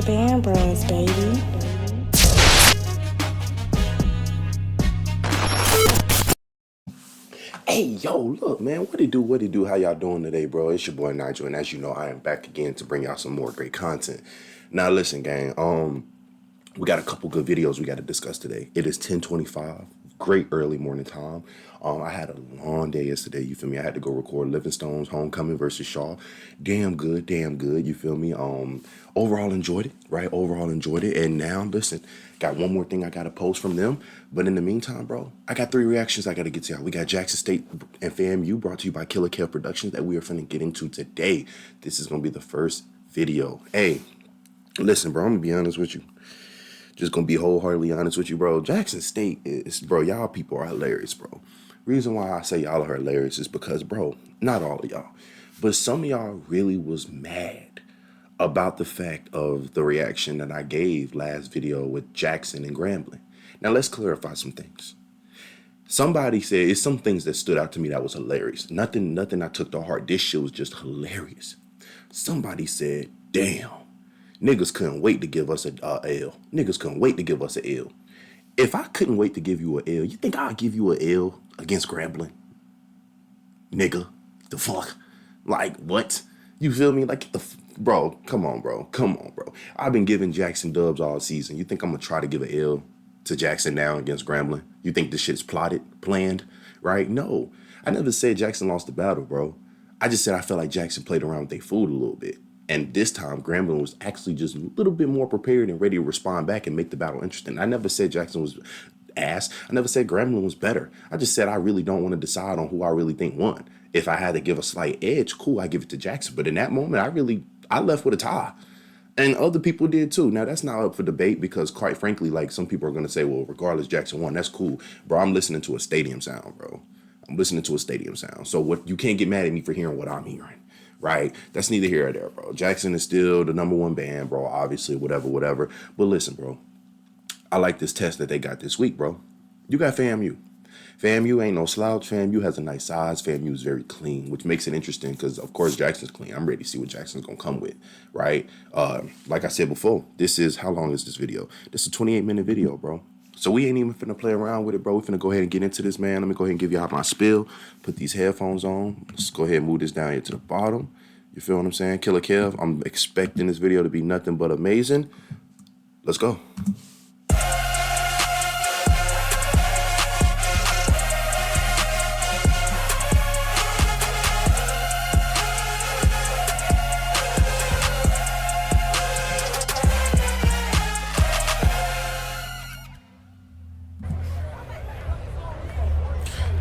Band Bros, baby. Hey, yo, look, man, what it do? How y'all doing today, bro? It's your boy Nigel, and as you know, I am back again to bring y'all some more great content. Now, listen, gang, we got a couple good videos we got to discuss today. It is 10:25, great early morning time. I had a long day yesterday, you feel me? I had to go record Livingstone's Homecoming versus Shaw. Damn good, you feel me? Overall enjoyed it, right? Overall enjoyed it. And now, listen, got one more thing I got to post from them. But in the meantime, bro, I got 3 reactions I got to get to y'all. We got Jackson State and FAMU brought to you by Killer Kev Productions that we are finna get into today. This is going to be the first video. Hey, listen, bro, I'm going to be honest with you. Just gonna be wholeheartedly honest with you, bro. Jackson State is, bro, y'all people are hilarious, bro. Reason why I say y'all are hilarious is because, bro, not all of y'all, but some of y'all really was mad about the fact of the reaction that I gave last video with Jackson and Grambling. Now let's clarify some things. Somebody said it's some things that stood out to me that was hilarious. Nothing I took to heart. This shit was just hilarious. Somebody said, damn. Niggas couldn't wait to give us a L. Niggas couldn't wait to give us a L. If I couldn't wait to give you a L, you think I'd give you a L against Grambling? Nigga, the fuck? Like, what? You feel me? Like, bro, come on, bro. Come on, bro. I've been giving Jackson dubs all season. You think I'm gonna try to give an L to Jackson now against Grambling? You think this shit's planned, right? No. I never said Jackson lost the battle, bro. I just said I felt like Jackson played around with their food a little bit. And this time, Grambling was actually just a little bit more prepared and ready to respond back and make the battle interesting. I never said Jackson was ass. I never said Grambling was better. I just said I really don't want to decide on who I really think won. If I had to give a slight edge, cool, I give it to Jackson. But in that moment, I left with a tie. And other people did too. Now, that's not up for debate because, quite frankly, like some people are going to say, well, regardless, Jackson won. That's cool. Bro, I'm listening to a stadium sound, bro. I'm listening to a stadium sound. So what? You can't get mad at me for hearing what I'm hearing. Right? That's neither here or there, bro. Jackson is still the #1 band, bro, obviously, whatever. But listen, bro, I like this test that they got this week, bro. You got FAMU. FAMU ain't no slouch. FAMU has a nice size. FAMU is very clean, which makes it interesting because, of course, Jackson's clean. I'm ready to see what Jackson's going to come with, right? Like I said before, how long is this video? This is a 28-minute video, bro. So we ain't even finna play around with it, bro. We finna go ahead and get into this, man. Let me go ahead and give y'all my spiel. Put these headphones on. Let's go ahead and move this down here to the bottom. You feel what I'm saying? Killer Kev, I'm expecting this video to be nothing but amazing. Let's go.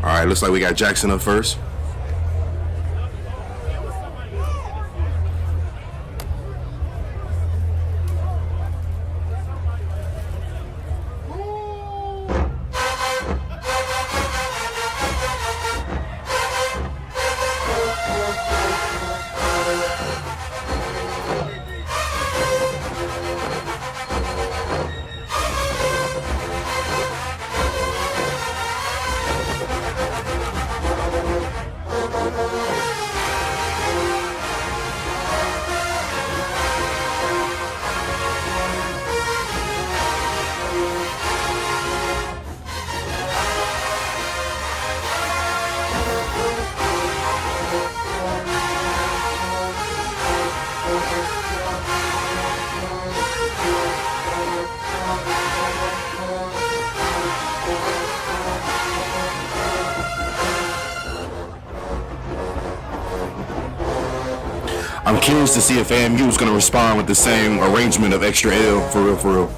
All right, looks like we got Jackson up first. I'm curious to see if FAMU is going to respond with the same arrangement of extra L, for real.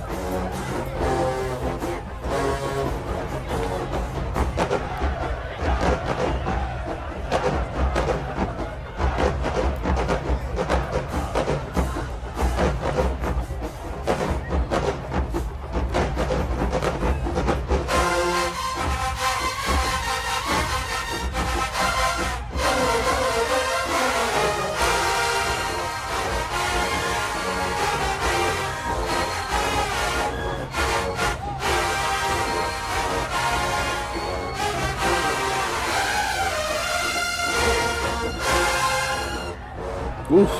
Oof,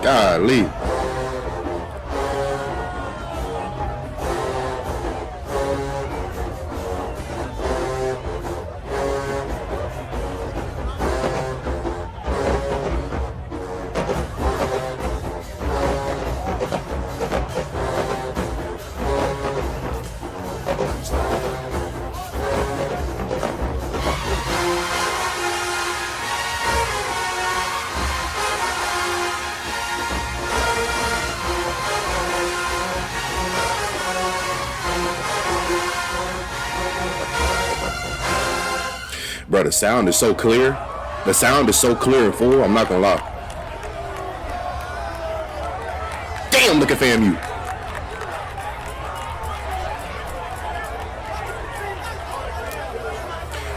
golly. bro, the sound is so clear. The sound is so clear and full. I'm not gonna lie. Damn, look at FAMU.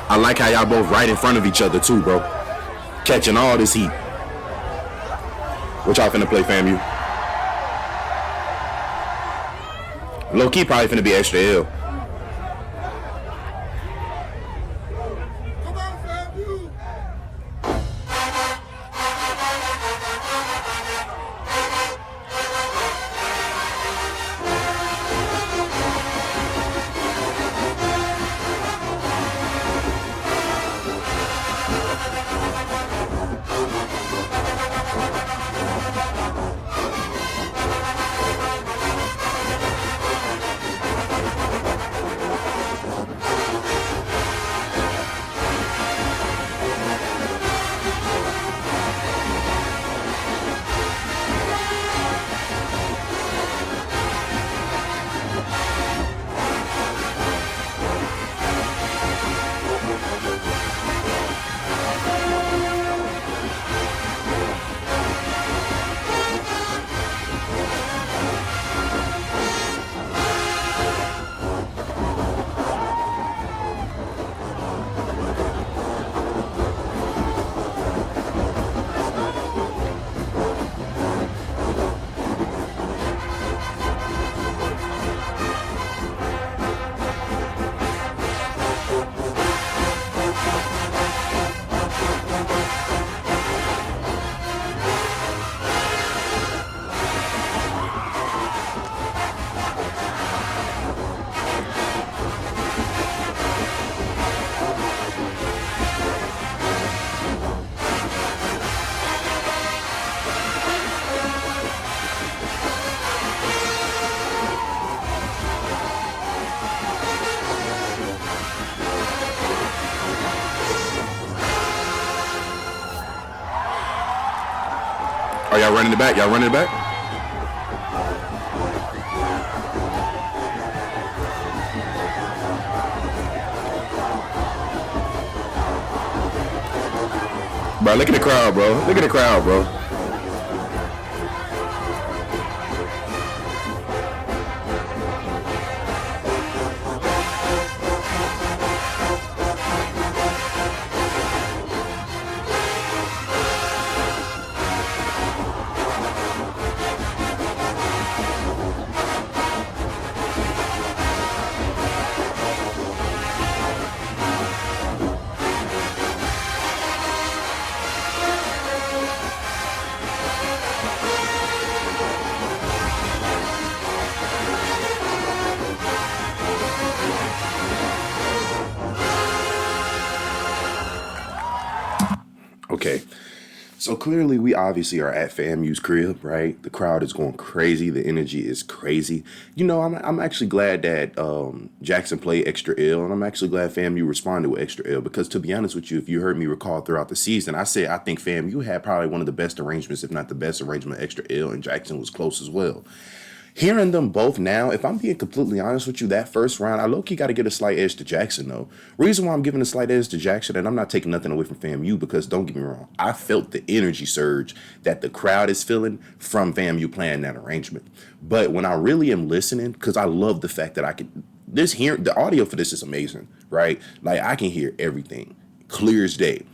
I like how y'all both right in front of each other too, bro. Catching all this heat. What y'all finna play, FAMU? Low key probably finna be extra ill. Are y'all running it back? Y'all running it back? Bro, look at the crowd, bro. Look at the crowd, bro. Okay, so clearly we obviously are at FAMU's crib, right? The crowd is going crazy. The energy is crazy. You know, I'm actually glad that Jackson played extra ill, and I'm actually glad FAMU responded with extra ill because, to be honest with you, if you heard me recall throughout the season, I said I think FAMU had probably one of the best arrangements, if not the best arrangement, of extra ill, and Jackson was close as well. Hearing them both now, if I'm being completely honest with you, that first round, I low-key got to get a slight edge to Jackson, though. Reason why I'm giving a slight edge to Jackson, and I'm not taking nothing away from FAMU, because don't get me wrong, I felt the energy surge that the crowd is feeling from FAMU playing that arrangement. But when I really am listening, because I love the fact that I can, the audio for this is amazing, right? Like, I can hear everything, clear as day.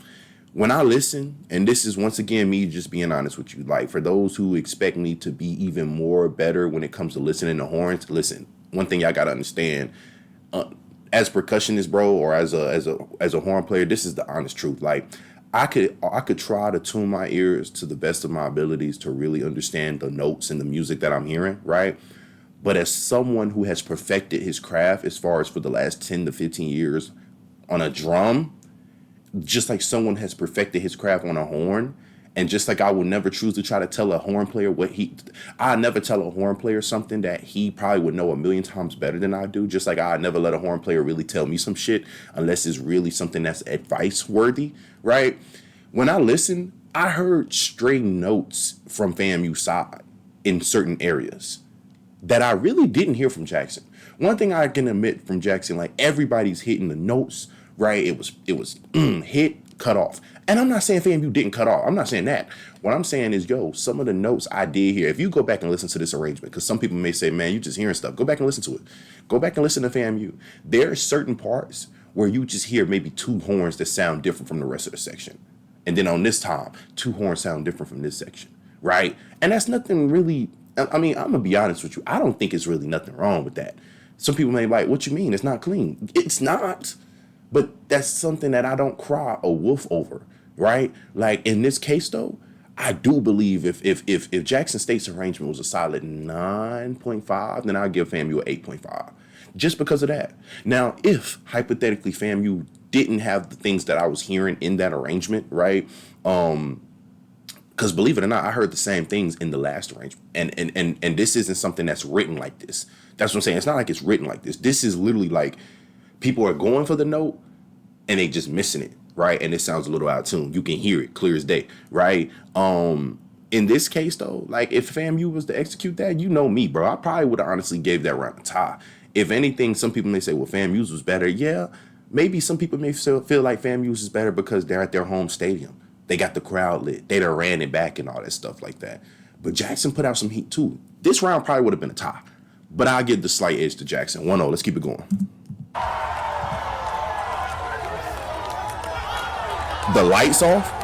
When I listen, and this is once again me just being honest with you, like for those who expect me to be even more better when it comes to listening to horns, listen, one thing y'all gotta understand, as percussionist, bro, or as a horn player, this is the honest truth. Like I could try to tune my ears to the best of my abilities to really understand the notes and the music that I'm hearing, right? But as someone who has perfected his craft as far as for the last 10 to 15 years on a drum, just like someone has perfected his craft on a horn, and just like I would never choose to try to tell a horn player I never tell a horn player something that he probably would know a million times better than I do. Just like I never let a horn player really tell me some shit unless it's really something that's advice worthy, right? When I listened, I heard stray notes from FAMU side in certain areas that I really didn't hear from Jackson. One thing I can admit from Jackson, like everybody's hitting the notes right? It was hit, cut off. And I'm not saying FAMU didn't cut off. I'm not saying that. What I'm saying is, yo, some of the notes I did here, if you go back and listen to this arrangement, because some people may say, man, you just hearing stuff. Go back and listen to it. Go back and listen to FAMU. There are certain parts where you just hear maybe two horns that sound different from the rest of the section. And then on this time, two horns sound different from this section, right? And that's nothing really, I mean, I'm going to be honest with you. I don't think it's really nothing wrong with that. Some people may be like, what you mean? It's not clean. It's not. But that's something that I don't cry a wolf over, right? Like in this case, though, I do believe if Jackson State's arrangement was a solid 9.5, then I'll give FAMU an 8.5. Just because of that. Now, if hypothetically FAMU didn't have the things that I was hearing in that arrangement, right? Because believe it or not, I heard the same things in the last arrangement. And this isn't something that's written like this. That's what I'm saying. It's not like it's written like this. This is literally like people are going for the note and they just missing it, right? And it sounds a little out of tune. You can hear it clear as day, right? In this case, though, like if FAMU was to execute that, you know me, bro. I probably would have honestly gave that round a tie. If anything, some people may say, well, FAMU's was better. Yeah, maybe some people may feel like FAMU's is better because they're at their home stadium. They got the crowd lit. They done ran it back and all that stuff like that. But Jackson put out some heat, too. This round probably would have been a tie. But I'll give the slight edge to Jackson. 1-0. Let's keep it going. The lights off?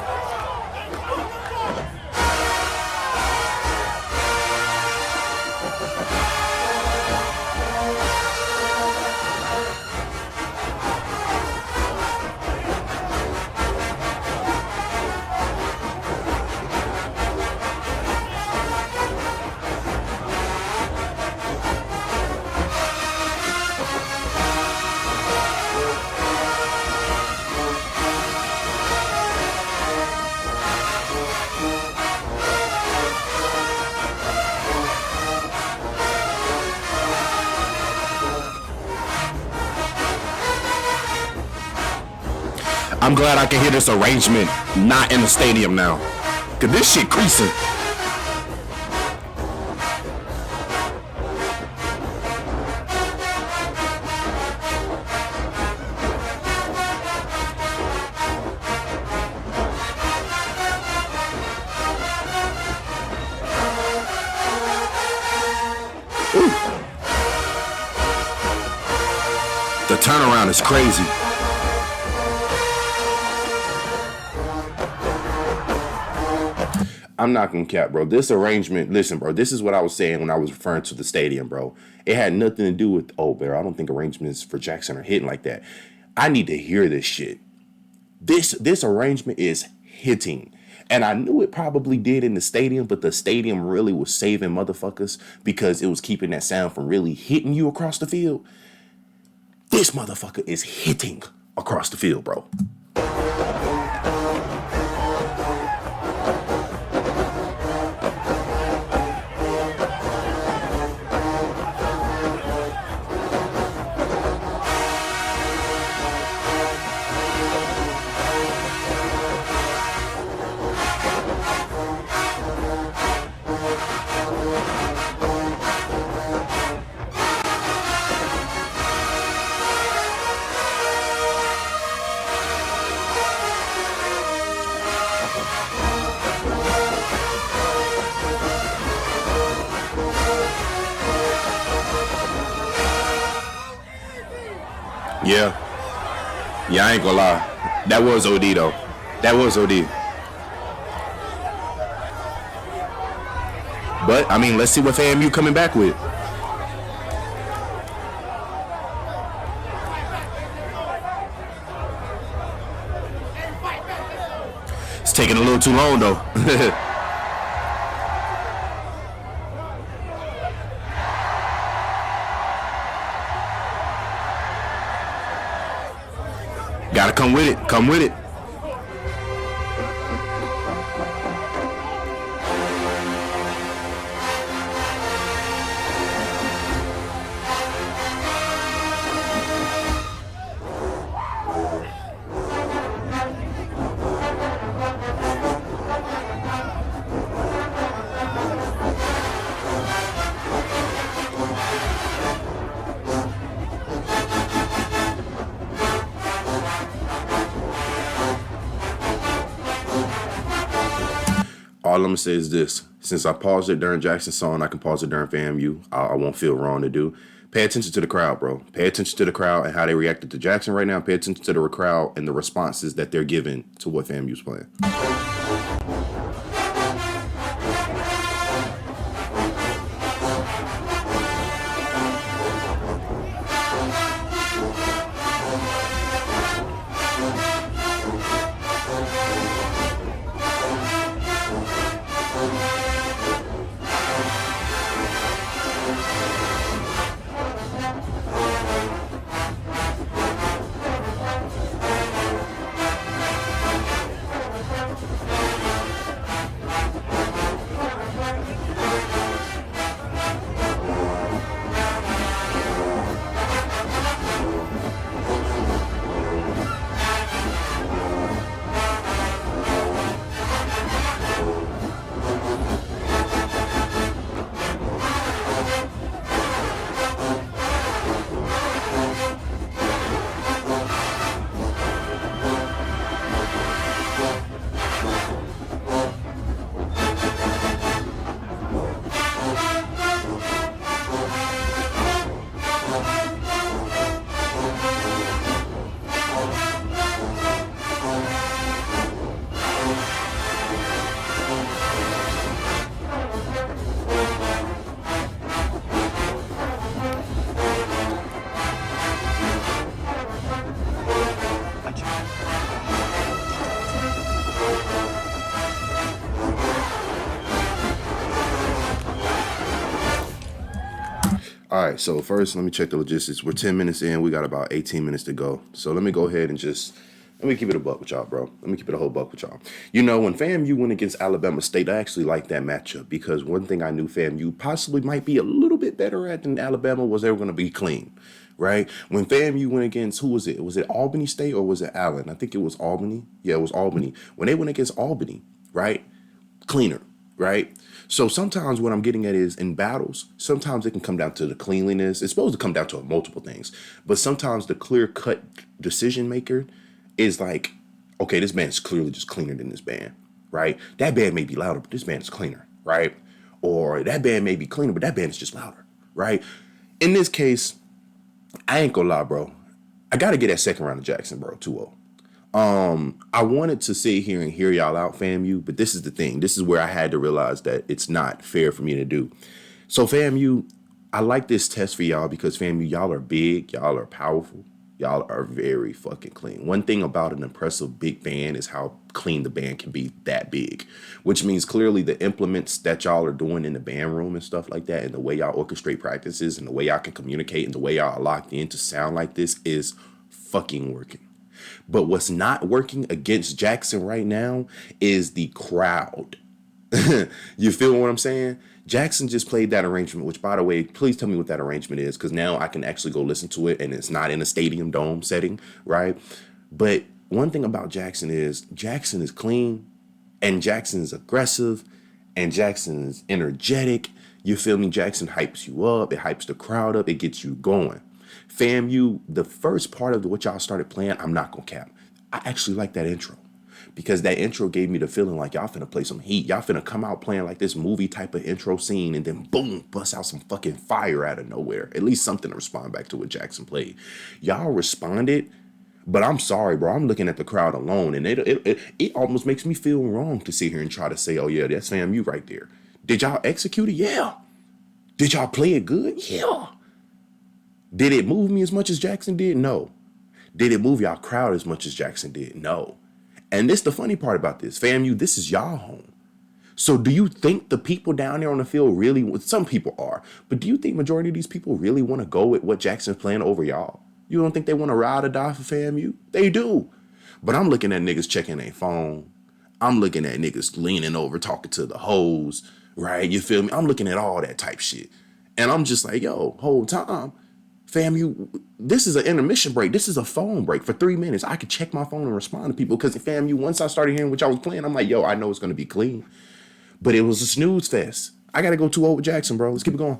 I'm glad I can hear this arrangement not in the stadium now. Cause this shit creasing. Ooh. The turnaround is crazy. I'm not gonna cap, bro. This arrangement, listen, bro, this is what I was saying when I was referring to the stadium, bro. It had nothing to do with, oh, bro, I don't think arrangements for Jackson are hitting like that. I need to hear this shit. This arrangement is hitting. And I knew it probably did in the stadium, but the stadium really was saving motherfuckers because it was keeping that sound from really hitting you across the field. This motherfucker is hitting across the field, bro. Yeah, I ain't gonna lie. That was OD, though. That was OD. But, I mean, let's see what FAMU coming back with. It's taking a little too long, though. Gotta come with it. Come with it. All I'm gonna say is this: since I paused it during Jackson's song, I can pause it during FAMU. I won't feel wrong to do. Pay attention to the crowd, bro. Pay attention to the crowd and how they reacted to Jackson right now. Pay attention to the crowd and the responses that they're giving to what FAMU's playing. All right, so first, let me check the logistics. We're 10 minutes in. We got about 18 minutes to go. So let me go ahead and let me keep it a buck with y'all, bro. Let me keep it a whole buck with y'all. You know, when FAMU went against Alabama State, I actually liked that matchup because one thing I knew FAMU possibly might be a little bit better at than Alabama was they were going to be clean, right? When FAMU went against, who was it? Was it Albany State or was it Allen? I think it was Albany. Yeah, it was Albany. When they went against Albany, right? Cleaner, right? So sometimes what I'm getting at is in battles, sometimes it can come down to the cleanliness. It's supposed to come down to multiple things, but sometimes the clear-cut decision maker is like, okay, this band is clearly just cleaner than this band, right? That band may be louder, but this band is cleaner, right? Or that band may be cleaner, but that band is just louder, right? In this case, I ain't gonna lie, bro. I got to get that second round of Jackson, bro, 2-0. I wanted to sit here and hear y'all out, FAMU, but this is the thing. This is where I had to realize that it's not fair for me to do. So FAMU, I like this test for y'all because FAMU, y'all are big, y'all are powerful, y'all are very fucking clean. One thing about an impressive big band is how clean the band can be that big, which means clearly the implements that y'all are doing in the band room and stuff like that, and the way y'all orchestrate practices and the way y'all can communicate and the way y'all are locked in to sound like this is fucking working. But what's not working against Jackson right now is the crowd. You feel what I'm saying? Jackson just played that arrangement, which, by the way, please tell me what that arrangement is, because now I can actually go listen to it, and it's not in a stadium dome setting, right? But one thing about Jackson is clean, and Jackson is aggressive, and Jackson is energetic. You feel me? Jackson hypes you up. It hypes the crowd up. It gets you going. FAMU, the first part of what y'all started playing, I'm not gonna cap. I actually like that intro because that intro gave me the feeling like y'all finna play some heat. Y'all finna come out playing like this movie type of intro scene and then boom, bust out some fucking fire out of nowhere. At least something to respond back to what Jackson played. Y'all responded, but I'm sorry, bro. I'm looking at the crowd alone and it almost makes me feel wrong to sit here and try to say, oh yeah, that's FAMU right there. Did y'all execute it? Yeah. Did y'all play it good? Yeah. Did it move me as much as Jackson did? No. Did it move y'all crowd as much as Jackson did? No. And this the funny part about this. FAMU, this is y'all home. So do you think the people down there on the field really, some people are, but do you think majority of these people really want to go with what Jackson's playing over y'all? You don't think they want to ride or die for FAMU? They do. But I'm looking at niggas checking their phone. I'm looking at niggas leaning over, talking to the hoes, right? You feel me? I'm looking at all that type shit. And I'm just like, yo, whole time, FAMU, this is an intermission break. This is a phone break for 3 minutes. I could check my phone and respond to people because FAMU, once I started hearing what y'all was playing, I'm like, yo, I know it's going to be clean. But it was a snooze fest. I got to go 2-0 with Jackson, bro. Let's keep it going.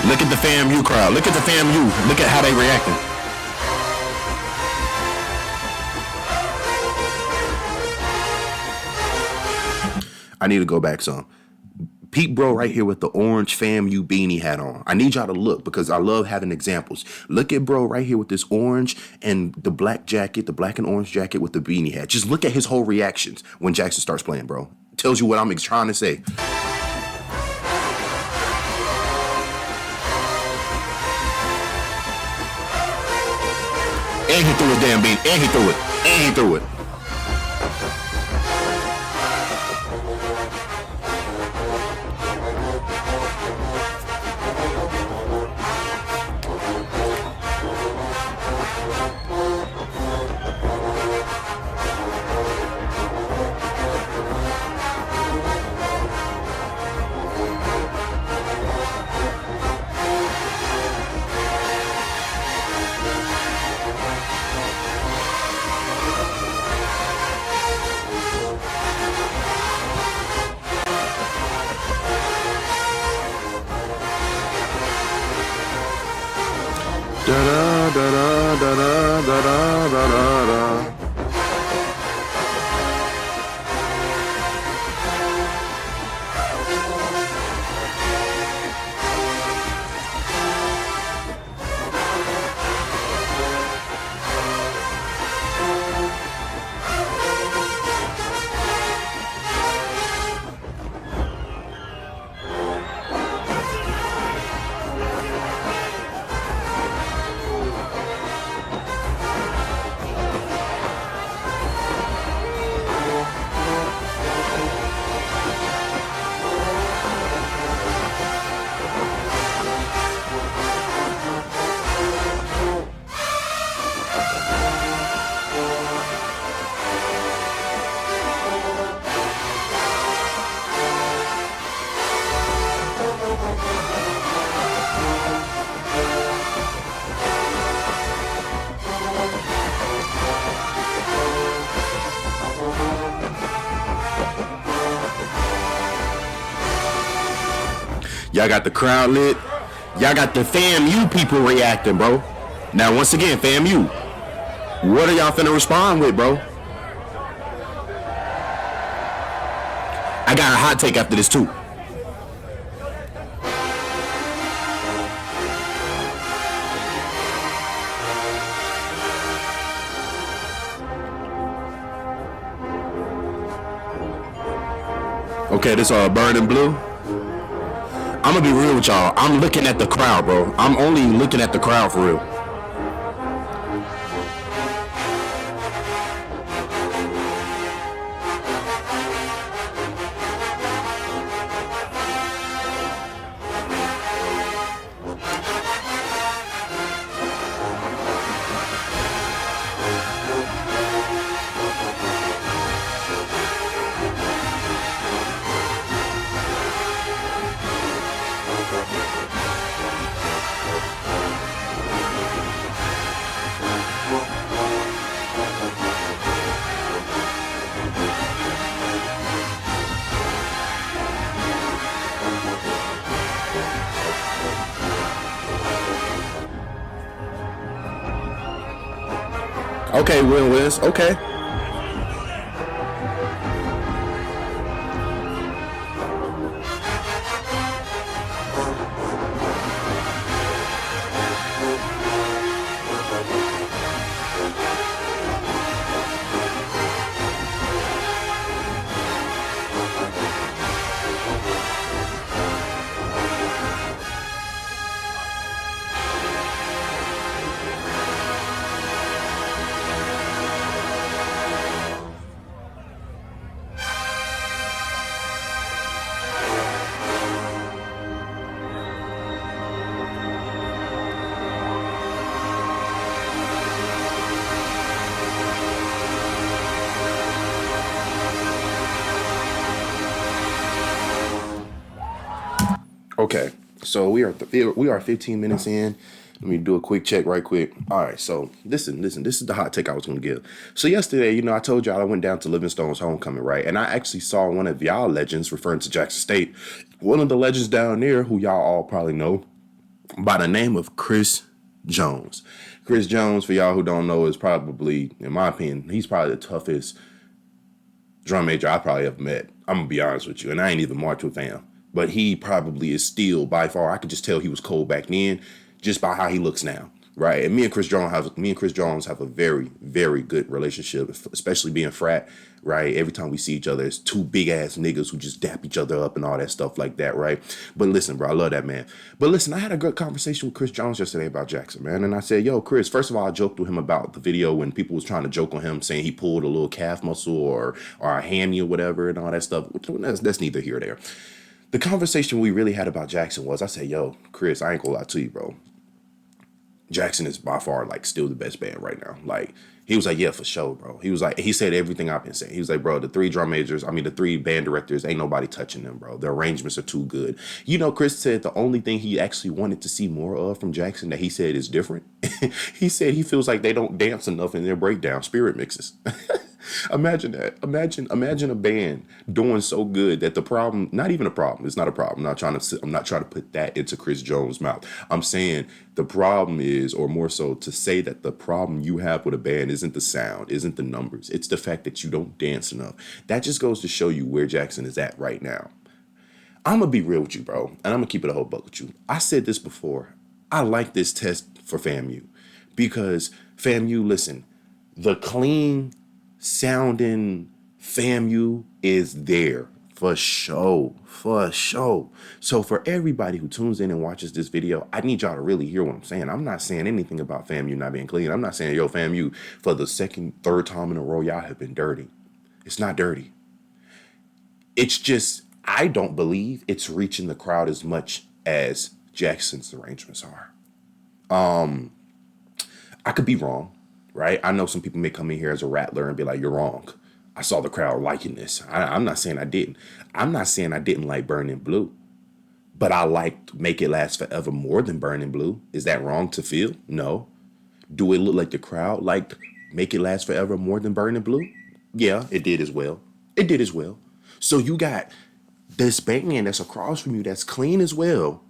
Look at the FAMU crowd. Look at the FAMU. Look at how they reacting. I need to go back some. Pete bro right here with the orange FAMU beanie hat on. I need y'all to look because I love having examples. Look at bro right here with this orange and the black jacket, the black and orange jacket with the beanie hat. Just look at his whole reactions when Jackson starts playing, bro. Tells you what I'm trying to say. And he threw his damn beanie. And he threw it. And he threw it. Da da da da da da da da da. Y'all got the crowd lit. Y'all got the FAMU people reacting, bro. Now, once again, FAMU, what are y'all finna respond with, bro? I got a hot take after this, too. Okay, this burning blue. I'm gonna be real with y'all. I'm looking at the crowd, bro. I'm only looking at the crowd for real. Okay, Wiz. Okay. Okay, so we are 15 minutes in. Let me do a quick check right quick. All right, so listen. This is the hot take I was going to give. So yesterday, I told y'all I went down to Livingstone's homecoming, right? And I actually saw one of y'all legends, referring to Jackson State. One of the legends down there, who y'all all probably know, by the name of Chris Jones. Chris Jones, for y'all who don't know, is probably, in my opinion, he's probably the toughest drum major I probably ever met. I'm gonna be honest with you, and I ain't even marched with fam, but he probably is still by far. I could just tell he was cold back then, just by how he looks now, right? And me and Chris Jones have a very, very good relationship, especially being frat, right? Every time we see each other, it's two big ass niggas who just dap each other up and all that stuff like that, right? But listen, bro, I love that man. But listen, I had a good conversation with Chris Jones yesterday about Jackson, man. And I said, yo, Chris, first of all, I joked with him about the video when people was trying to joke on him saying he pulled a little calf muscle or a hammy or whatever and all that stuff. That's neither here or there. The conversation we really had about Jackson was, I said, yo, Chris, I ain't gonna lie to you, bro. Jackson is by far like still the best band right now. Like, he was like, yeah, for sure, bro. He was like, he said everything I've been saying. He was like, bro, the three band directors, ain't nobody touching them, bro. The arrangements are too good. You know, Chris said the only thing he actually wanted to see more of from Jackson that he said is different. He said he feels like they don't dance enough in their breakdown spirit mixes. Imagine that. Imagine a band doing so good that the problem, not even a problem. It's not a problem. I'm not trying to put that into Chris Jones' mouth. I'm saying the problem is, or more so to say that the problem you have with a band isn't the sound, isn't the numbers. It's the fact that you don't dance enough. That just goes to show you where Jackson is at right now. I'm going to be real with you, bro. And I'm going to keep it a whole buck with you. I said this before. I like this test for FAMU because FAMU, listen, the clean sounding FAMU is there for sure. So for everybody who tunes in and watches this video, I need y'all to really hear what I'm saying. I'm not saying anything about FAMU not being clean. I'm not saying, yo, FAMU, for the third time in a row, y'all have been dirty. It's not dirty. It's just, I don't believe it's reaching the crowd as much as Jackson's arrangements are. I could be wrong. Right? I know some people may come in here as a rattler and be like, you're wrong. I saw the crowd liking this. I'm not saying I didn't. I'm not saying I didn't like Burning Blue, but I liked Make It Last Forever more than Burning Blue. Is that wrong to feel? No. Do it look like the crowd liked Make It Last Forever more than Burning Blue? Yeah, it did as well. So you got this band that's across from you that's clean as well,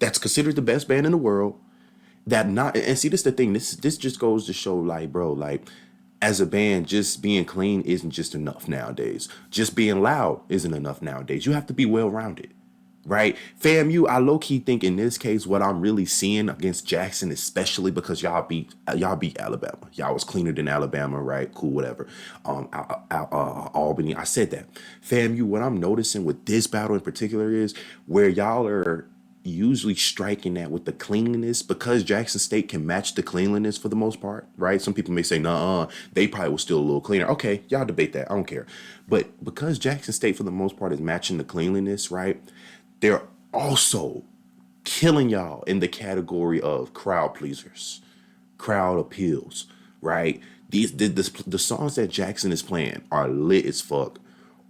that's considered the best band in the world, and see, this is the thing. This just goes to show, like, bro, like, as a band, just being clean isn't just enough nowadays. Just being loud isn't enough nowadays. You have to be well-rounded, right? FAMU, I low-key think in this case, what I'm really seeing against Jackson, especially because y'all beat Alabama. Y'all was cleaner than Alabama, right? Cool, whatever. Albany, I said that. FAMU, what I'm noticing with this battle in particular is where y'all are usually striking that with the cleanliness, because Jackson State can match the cleanliness for the most part, right? Some people may say, nah, they probably was still a little cleaner. Okay, y'all debate that. I don't care. But because Jackson State for the most part is matching the cleanliness, right? They're also killing y'all in the category of crowd pleasers, crowd appeals, right? The songs that Jackson is playing are lit as fuck,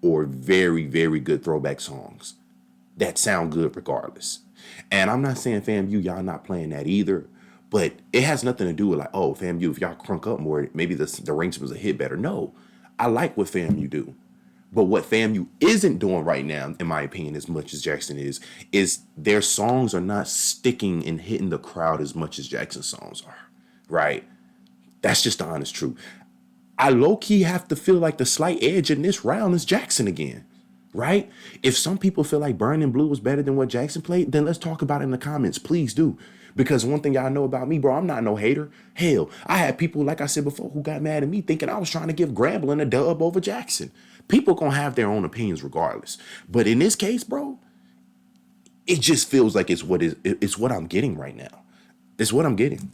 or very, very good throwback songs that sound good regardless. And I'm not saying FAMU, y'all not playing that either, but it has nothing to do with like, oh, FAMU, if y'all crunk up more, maybe the arrangements will hit better. No, I like what FAMU do. But what FAMU isn't doing right now, in my opinion, as much as Jackson is their songs are not sticking and hitting the crowd as much as Jackson's songs are, right? That's just the honest truth. I low-key have to feel like the slight edge in this round is Jackson again. Right? If some people feel like Burning Blue was better than what Jackson played, then let's talk about it in the comments. Please do. Because one thing y'all know about me, bro, I'm not no hater. Hell, I had people, like I said before, who got mad at me thinking I was trying to give Grambling a dub over Jackson. People gonna have their own opinions regardless. But in this case, bro, it just feels like it's what I'm getting right now. It's what I'm getting.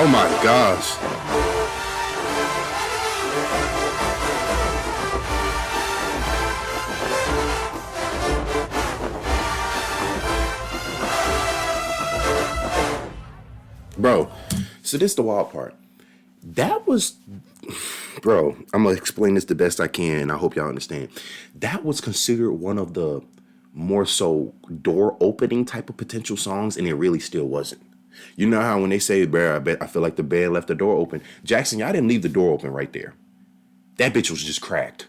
Oh my gosh. Bro, so this is the wild part. That was, bro, I'm going to explain this the best I can, and I hope y'all understand. That was considered one of the more so door opening type of potential songs, and it really still wasn't. You know how when they say, bro, I feel like the band left the door open. Jackson, y'all didn't leave the door open right there. That bitch was just cracked.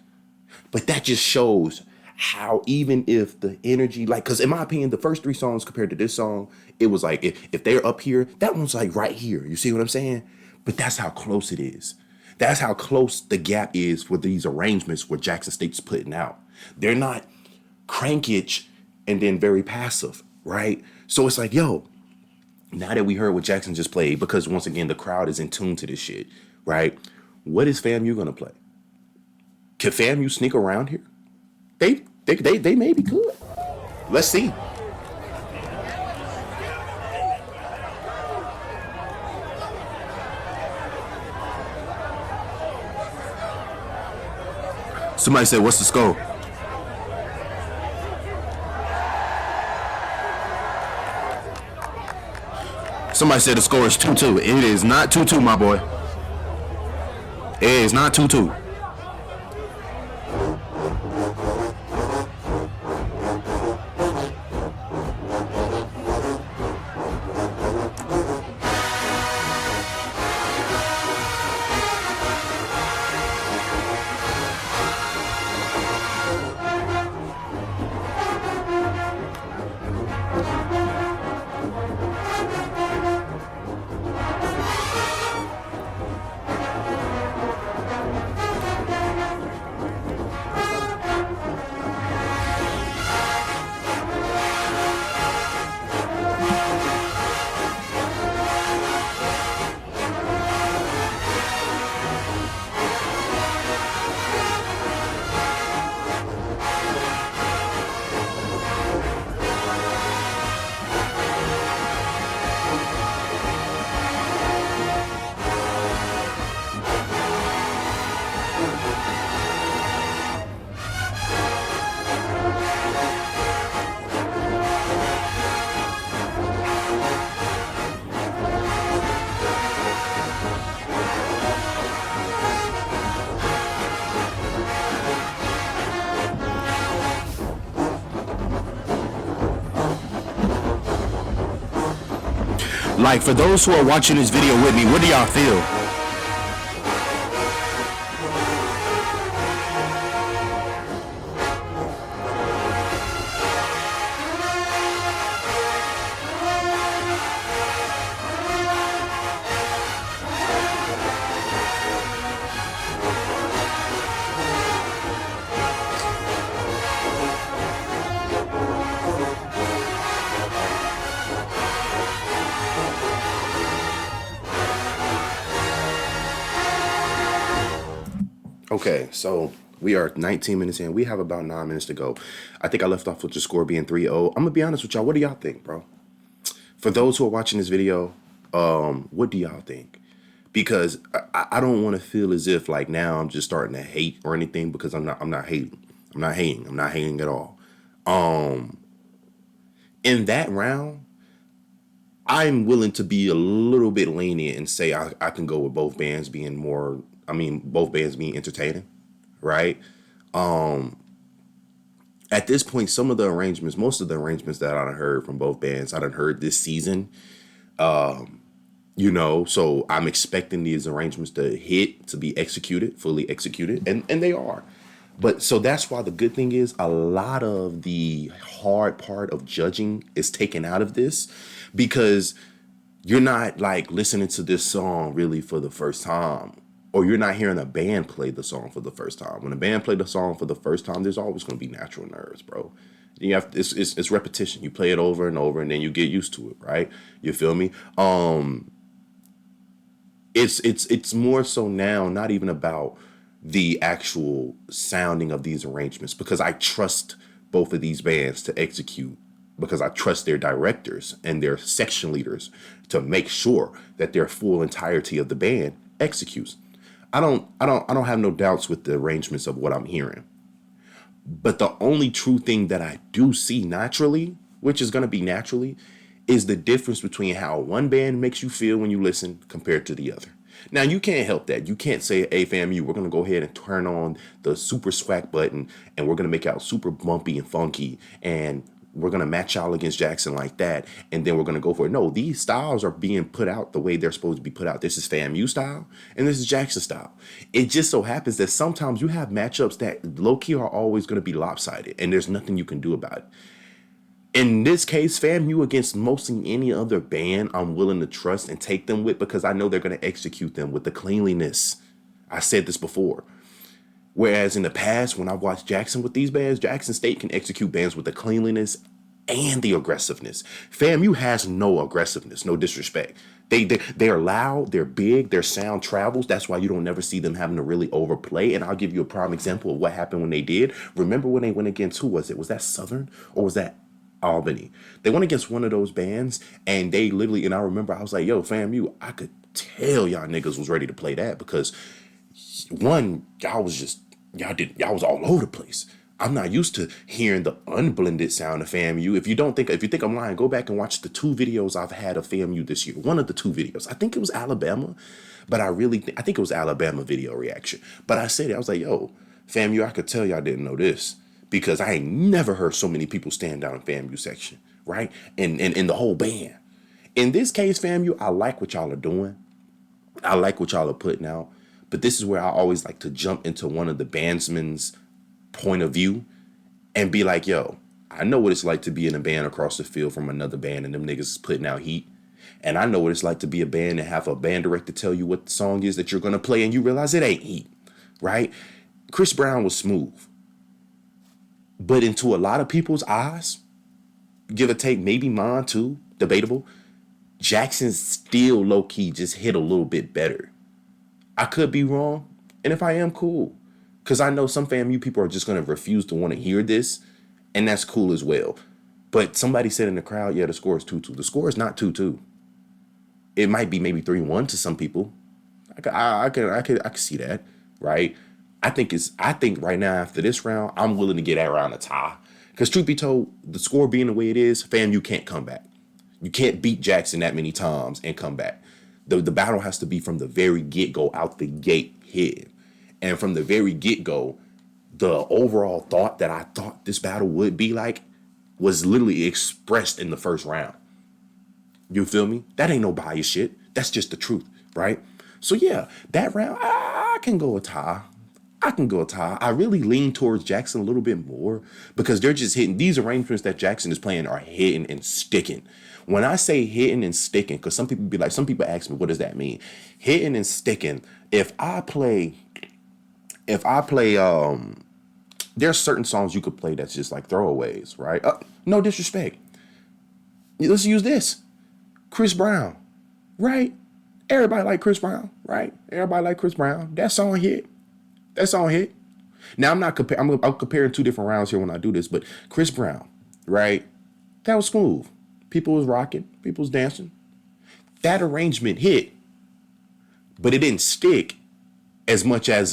But that just shows how even if the energy, like, because in my opinion, the first three songs compared to this song, it was like, if they're up here, that one's like right here. You see what I'm saying? But that's how close it is. That's how close the gap is for these arrangements where Jackson State's putting out. They're not crankage and then very passive, right? So it's like, yo, now that we heard what Jackson just played, because once again, the crowd is in tune to this shit, right? What is FAMU gonna play? Can FAMU sneak around here? They maybe could. Let's see. Somebody said, what's the score? Somebody said the score is 2-2. It is not 2-2, my boy. It is not 2-2. Like, for those who are watching this video with me, what do y'all feel? Okay, so we are 19 minutes in. We have about 9 minutes to go. I think I left off with the score being 3-0. I'm going to be honest with y'all. What do y'all think, bro? For those who are watching this video, what do y'all think? Because I don't want to feel as if like now I'm just starting to hate or anything, because I'm not hating. I'm not hating at all. In that round, I'm willing to be a little bit lenient and say I can go with both bands being entertaining, right? At this point, most of the arrangements that I done heard from both bands, I done heard this season. So I'm expecting these arrangements to be fully executed, and they are. But so that's why the good thing is a lot of the hard part of judging is taken out of this, because you're not like listening to this song really for the first time, or you're not hearing a band play the song for the first time. When a band play the song for the first time, there's always going to be natural nerves, bro. It's repetition. You play it over and over, and then you get used to it, right? You feel me? It's more so now not even about the actual sounding of these arrangements, because I trust both of these bands to execute because I trust their directors and their section leaders to make sure that their full entirety of the band executes. I don't have no doubts with the arrangements of what I'm hearing. But the only true thing that I do see naturally, which is going to be naturally, is the difference between how one band makes you feel when you listen compared to the other. Now, you can't help that. You can't say, hey, FAMU, we're going to go ahead and turn on the super swag button and we're going to make out super bumpy and funky and we're going to match y'all against Jackson like that. And then we're going to go for it. No, these styles are being put out the way they're supposed to be put out. This is FAMU style and this is Jackson style. It just so happens that sometimes you have matchups that low key are always going to be lopsided and there's nothing you can do about it. In this case, FAMU against mostly any other band I'm willing to trust and take them with because I know they're going to execute them with the cleanliness. I said this before. Whereas in the past, when I've watched Jackson with these bands, Jackson State can execute bands with the cleanliness and the aggressiveness. FAMU has no aggressiveness, no disrespect. They're loud, they're big, their sound travels. That's why you don't never see them having to really overplay. And I'll give you a prime example of what happened when they did. Remember when they went against, who was it? Was that Southern or was that Albany? They went against one of those bands and they literally, and I remember I was like, yo, FAMU, I could tell y'all niggas was ready to play that because one, y'all was all over the place. I'm not used to hearing the unblended sound of FAMU. If you think I'm lying, go back and watch the 2 videos I've had of FAMU this year. One of the 2 videos. I think it was Alabama, but I think it was Alabama video reaction. But I said it, I was like, yo, FAMU, I could tell y'all didn't know this. Because I ain't never heard so many people stand down in FAMU section, right? And the whole band. In this case, FAMU, I like what y'all are doing. I like what y'all are putting out. But this is where I always like to jump into one of the bandsmen's point of view and be like, yo, I know what it's like to be in a band across the field from another band and them niggas is putting out heat. And I know what it's like to be a band and have a band director tell you what the song is that you're going to play and you realize it ain't heat, right? Chris Brown was smooth. But into a lot of people's eyes, give or take, maybe mine too, debatable, Jackson still low-key just hit a little bit better. I could be wrong, and if I am, cool. Because I know some FAMU people are just going to refuse to want to hear this, and that's cool as well. But somebody said in the crowd, yeah, the score is 2-2. The score is not 2-2. It might be maybe 3-1 to some people. I could see that, right? I think right now after this round, I'm willing to get around a tie. Because truth be told, the score being the way it is, FAMU can't come back. You can't beat Jackson that many times and come back. The battle has to be from the very get-go, out the gate hit. And from the very get-go, the overall thought that I thought this battle would be like was literally expressed in the first round. You feel me? That ain't no bias shit. That's just the truth, right? So yeah, that round, I can go a tie. I really lean towards Jackson a little bit more because they're just hitting. These arrangements that Jackson is playing are hitting and sticking. When I say hitting and sticking, because some people ask me, what does that mean? Hitting and sticking. If I play, there's certain songs you could play that's just like throwaways, right? No disrespect. Let's use this. Chris Brown, right? Everybody like Chris Brown, right? Everybody like Chris Brown. That song hit. Now I'm comparing 2 different rounds here when I do this, but Chris Brown, right? That was smooth. People was rocking. People was dancing. That arrangement hit, but it didn't stick as much as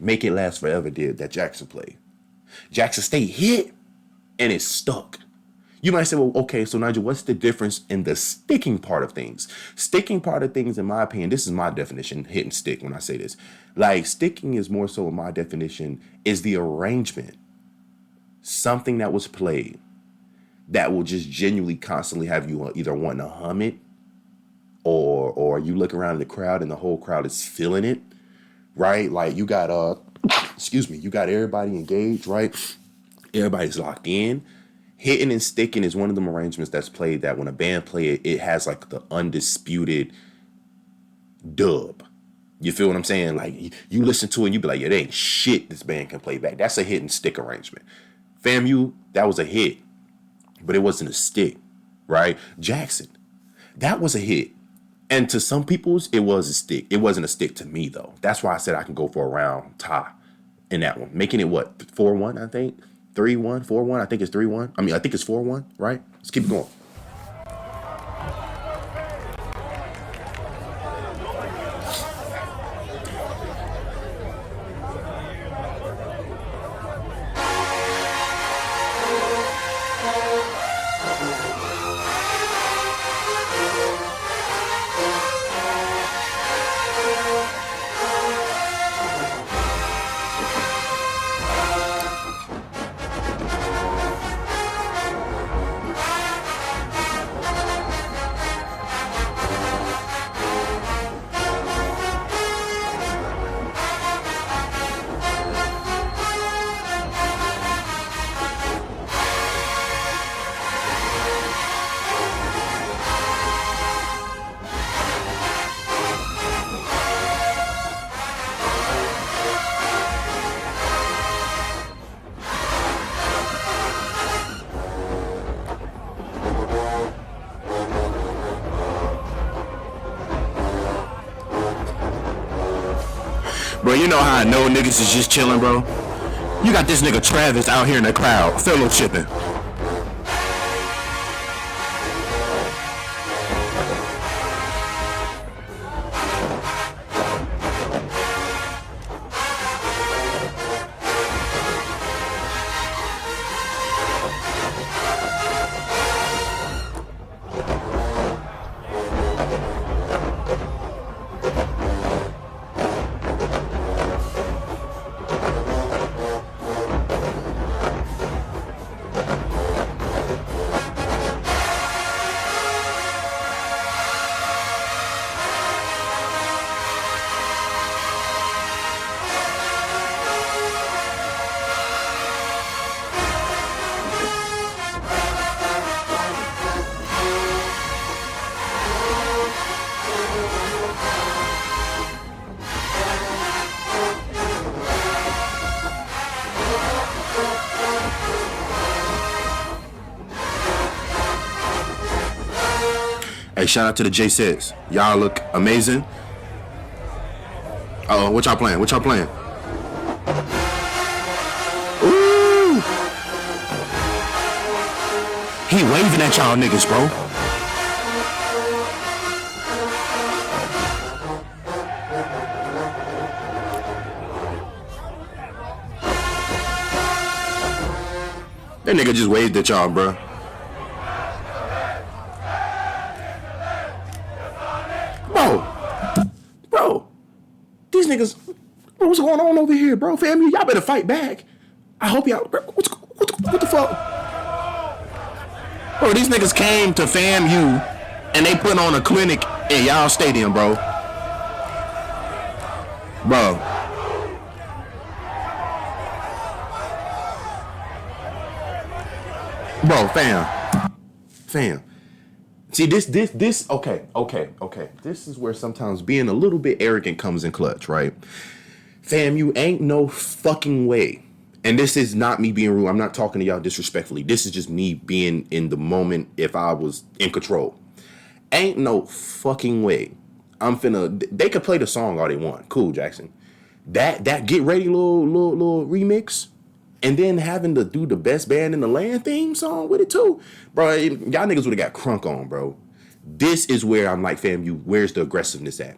Make It Last Forever did that Jackson played. Jackson State hit and it stuck. You might say, well, okay, so Nigel, what's the difference in the sticking part of things? Sticking part of things, in my opinion, this is my definition, hit and stick when I say this. Like, sticking is more so, in my definition, is the arrangement. Something that was played that will just genuinely constantly have you either wanting to hum it or you look around the crowd and the whole crowd is feeling it, right? Like, you got, you got everybody engaged, right? Everybody's locked in. Hitting and sticking is one of them arrangements that's played that when a band play it, it has like the undisputed dub. You feel what I'm saying? Like you listen to it and you be like, yeah, there ain't shit this band can play back. That's a hit and stick arrangement. FAMU, that was a hit, but it wasn't a stick, right? Jackson, that was a hit. And to some people's, it was a stick. It wasn't a stick to me, though. That's why I said I can go for a round tie in that one. Making it, what, 4-1, I think? 3-1, 4-1. I think it's 3-1. I mean, I think it's 4-1, right? Let's keep it going. Bro, you know how I know niggas is just chilling, bro? You got this nigga Travis out here in the crowd, fellowshipping. Hey, shout out to the JSS. Y'all look amazing. Uh-oh, what y'all playing? What y'all playing? Ooh! He waving at y'all niggas, bro. That nigga just waved at y'all, bro. Bro, these niggas, bro, what's going on over here, bro? FAMU, y'all better fight back. I hope y'all, bro, what the fuck? Bro, these niggas came to FAMU and they put on a clinic in y'all stadium, bro. Bro, fam. See, this, okay. This is where sometimes being a little bit arrogant comes in clutch, right? Fam, you ain't no fucking way. And this is not me being rude. I'm not talking to y'all disrespectfully. This is just me being in the moment if I was in control. Ain't no fucking way. They could play the song all they want. Cool, Jackson. That get ready little remix. And then having to do the best band in the land theme song with it too. Bro, y'all niggas would have got crunk on, bro. This is where I'm like, fam, where's the aggressiveness at?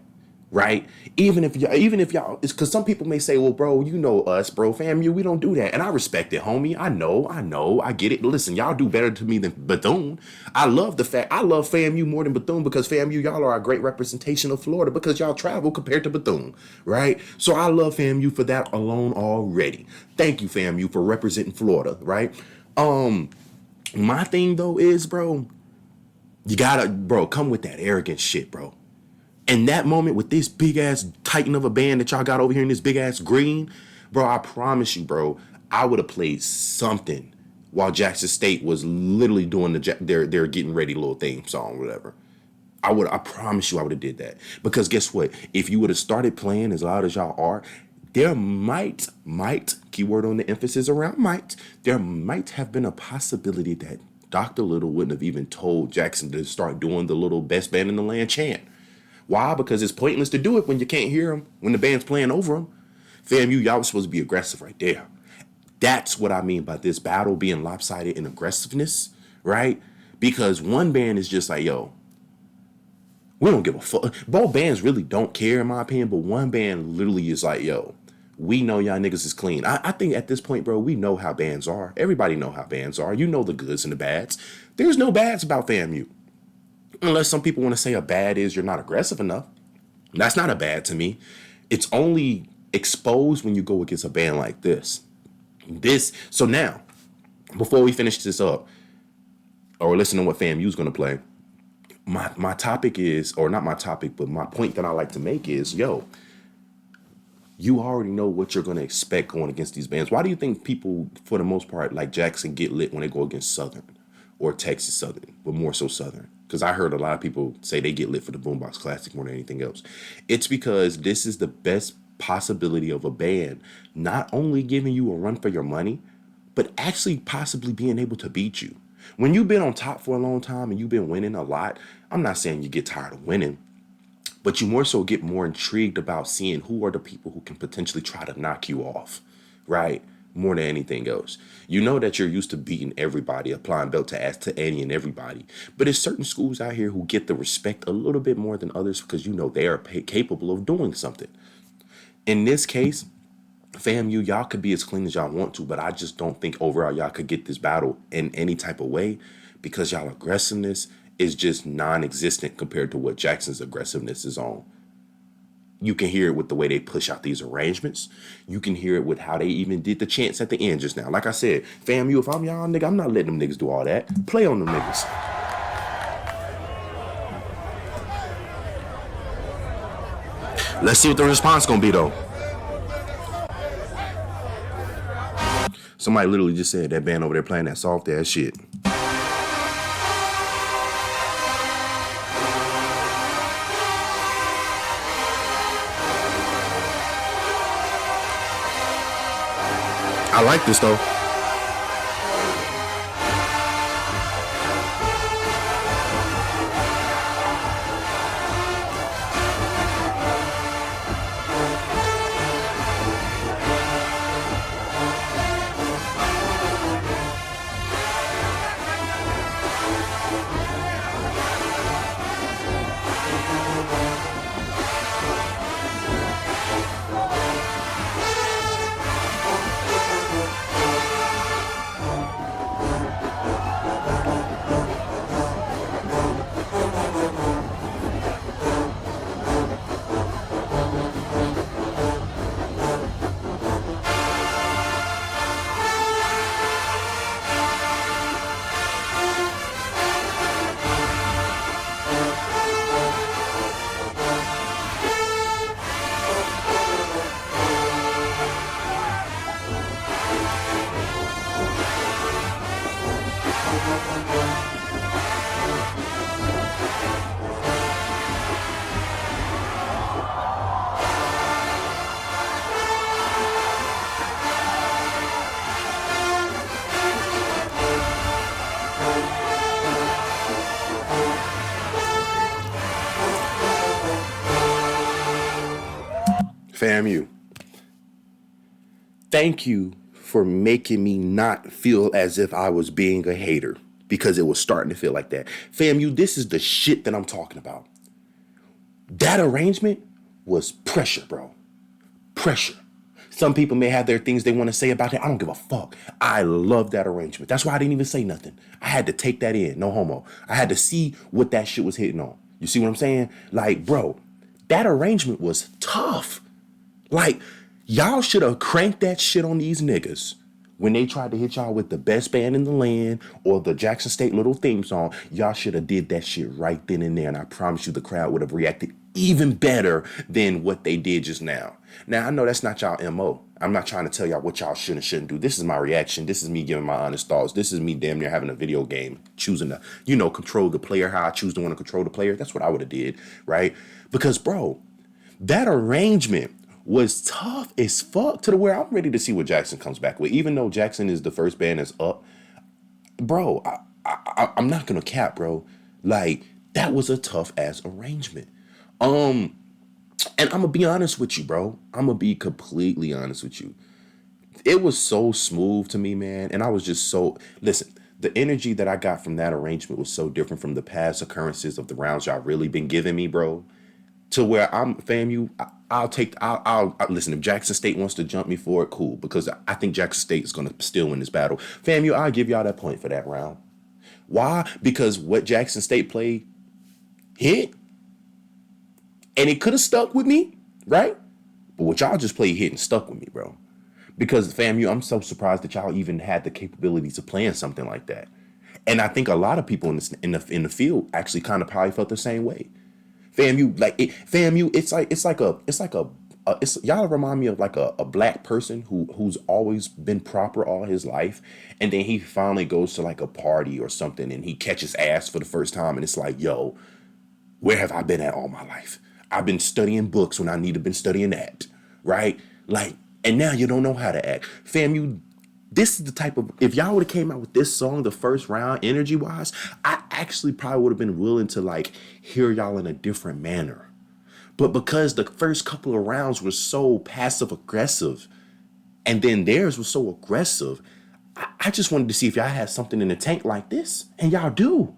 Right? Even if y'all, it's because some people may say, well, bro, you know us, bro, FAMU, we don't do that. And I respect it, homie. I know, I get it. Listen, y'all do better to me than Bethune. I love FAMU more than Bethune because FAMU, y'all are a great representation of Florida because y'all travel compared to Bethune, right? So I love FAMU for that alone already. Thank you, FAMU, for representing Florida, right? My thing though is, bro, you gotta, bro, come with that arrogant shit, bro. In that moment with this big ass titan of a band that y'all got over here in this big ass green, bro, I promise you, bro, I would have played something while Jackson State was literally doing their getting ready little theme song, whatever. I promise you I would have did that. Because guess what? If you would have started playing as loud as y'all are, there might, keyword on the emphasis around might, there might have been a possibility that Dr. Little wouldn't have even told Jackson to start doing the little best band in the land chant. Why? Because it's pointless to do it when you can't hear them, when the band's playing over them. FAMU, y'all was supposed to be aggressive right there. That's what I mean by this battle being lopsided in aggressiveness, right? Because one band is just like, yo, we don't give a fuck. Both bands really don't care, in my opinion, but one band literally is like, yo, we know y'all niggas is clean. I think at this point, bro, we know how bands are. Everybody know how bands are. You know the goods and the bads. There's no bads about FAMU. Unless some people want to say a bad is you're not aggressive enough. That's not a bad to me. It's only exposed when you go against a band like this. So now, before we finish this up, or listen to what FAMU is going to play, my topic is, or not my topic, but my point that I like to make is, yo, you already know what you're going to expect going against these bands. Why do you think people, for the most part, like Jackson, get lit when they go against Southern or Texas Southern, but more so Southern? Because I heard a lot of people say they get lit for the Boombox Classic more than anything else. It's because this is the best possibility of a band not only giving you a run for your money, but actually possibly being able to beat you. When you've been on top for a long time and you've been winning a lot, I'm not saying you get tired of winning, but you more so get more intrigued about seeing who are the people who can potentially try to knock you off, right? More than anything else. You know that you're used to beating everybody, applying belt to ass to any and everybody. But there's certain schools out here who get the respect a little bit more than others because you know they are capable of doing something. In this case, FAMU, y'all could be as clean as y'all want to, but I just don't think overall y'all could get this battle in any type of way because y'all aggressiveness is just non-existent compared to what Jackson's aggressiveness is on. You can hear it with the way they push out these arrangements. You can hear it with how they even did the chants at the end just now. Like I said, FAMU, if I'm y'all nigga, I'm not letting them niggas do all that. Play on them niggas. Let's see what the response gonna be though. Somebody literally just said that band over there playing that soft ass shit. I like this though. FAMU, thank you for making me not feel as if I was being a hater because it was starting to feel like that. FAMU, this is the shit that I'm talking about. That arrangement was pressure, bro. Pressure. Some people may have their things they want to say about it. I don't give a fuck. I love that arrangement. That's why I didn't even say nothing. I had to take that in. No homo. I had to see what that shit was hitting on. You see what I'm saying? Like, bro, that arrangement was tough. Like, y'all should have cranked that shit on these niggas when they tried to hit y'all with the best band in the land or the Jackson State little theme song. Y'all should have did that shit right then and there. And I promise you the crowd would have reacted even better than what they did just now. Now, I know that's not y'all MO. I'm not trying to tell y'all what y'all should and shouldn't do. This is my reaction. This is me giving my honest thoughts. This is me damn near having a video game, choosing to, control the player how I choose to want to control the player. That's what I would have did, right? Because, bro, that arrangement was tough as fuck to the where I'm ready to see what Jackson comes back with. Even though Jackson is the first band that's up, bro, I'm not gonna cap, bro. Like, that was a tough ass arrangement. And I'm gonna be honest with you, bro. I'm gonna be completely honest with you. it was so smooth to me, man. And I was just so, listen, the energy that I got from that arrangement was so different from the past occurrences of the rounds y'all really been giving me, bro. To where I'm FAMU, I'll listen. If Jackson State wants to jump me for it, cool, because I think Jackson State is gonna still win this battle. FAMU, I'll give y'all that point for that round. Why? Because what Jackson State played hit, and it could have stuck with me, right? But what y'all just played hit and stuck with me, bro. Because FAMU, I'm so surprised that y'all even had the capabilities of playing something like that. And I think a lot of people in the field actually kind of probably felt the same way. FAMU, it's y'all remind me of like a black person who's always been proper all his life, and then he finally goes to like a party or something and he catches ass for the first time, and it's like, yo, where have I been at all my life? I've been studying books when I need to been studying that, right? Like, and now you don't know how to act. FAMU, this is the type of, if y'all would have came out with this song the first round, energy wise, I actually probably would have been willing to like hear y'all in a different manner. But because the first couple of rounds were so passive aggressive, and then theirs was so aggressive, I just wanted to see if y'all had something in the tank like this, and y'all do.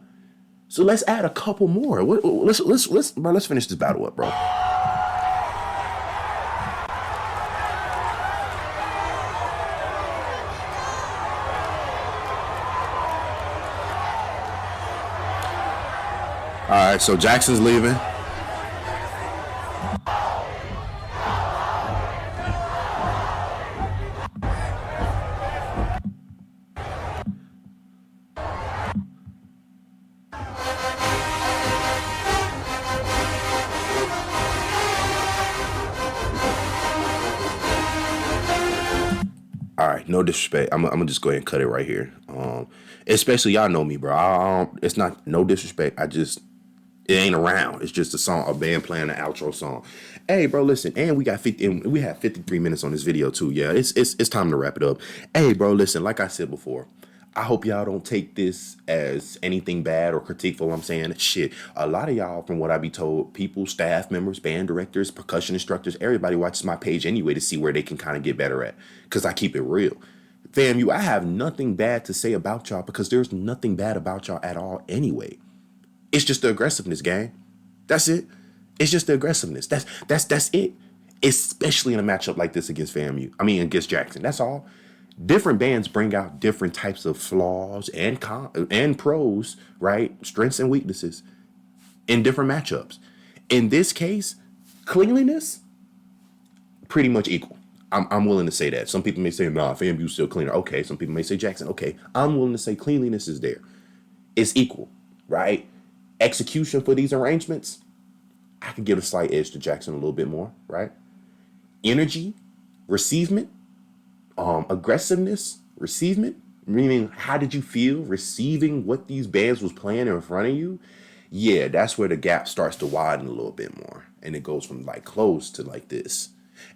So let's add a couple more. Let's finish this battle up, bro. All right, so Jackson's leaving. All right, no disrespect. I'm gonna just go ahead and cut it right here. Especially y'all know me, bro. It's not no disrespect. It ain't around. It's just a song, a band playing an outro song. Hey, bro, listen, and we have 53 minutes on this video too. Yeah, it's time to wrap it up. Hey, bro, listen, like I said before, I hope y'all don't take this as anything bad or criticful. I'm saying shit. A lot of y'all, from what I be told, people, staff members, band directors, percussion instructors, everybody watches my page anyway to see where they can kind of get better at. Cause I keep it real. FAMU, I have nothing bad to say about y'all because there's nothing bad about y'all at all anyway. It's just the aggressiveness, gang. That's it. It's just the aggressiveness. That's it. Especially in a matchup like this against against Jackson. That's all. Different bands bring out different types of flaws and pros, right? Strengths and weaknesses in different matchups. In this case, cleanliness, pretty much equal. I'm willing to say that. Some people may say, nah, FAMU's still cleaner. Okay. Some people may say Jackson. Okay. I'm willing to say cleanliness is there. It's equal, right? Execution for these arrangements, I could give a slight edge to Jackson a little bit more, right? Energy, receivement, aggressiveness, receivement, meaning how did you feel receiving what these bands was playing in front of you? Yeah, that's where the gap starts to widen a little bit more. And it goes from like close to like this.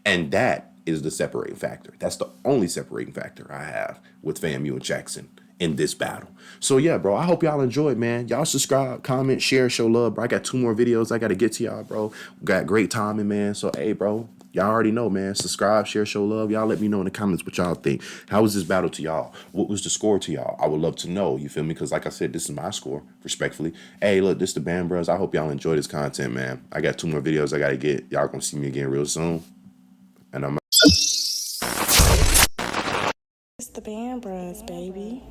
And that is the separating factor. That's the only separating factor I have with FAMU and Jackson in this battle. So yeah, bro, I hope y'all enjoyed, man. Y'all subscribe, comment, share, show love, bro. I got 2 more videos I got to get to y'all, bro. Got great timing, man. So, hey, bro, y'all already know, man. Subscribe, share, show love. Y'all let me know in the comments what y'all think. How was this battle to y'all? What was the score to y'all? I would love to know, you feel me? Because like I said, this is my score, respectfully. Hey, look, this is the Band Bros. I hope y'all enjoy this content, man. I got 2 more videos I got to get. Y'all gonna see me again real soon. And I'm It's the Band Bros, baby.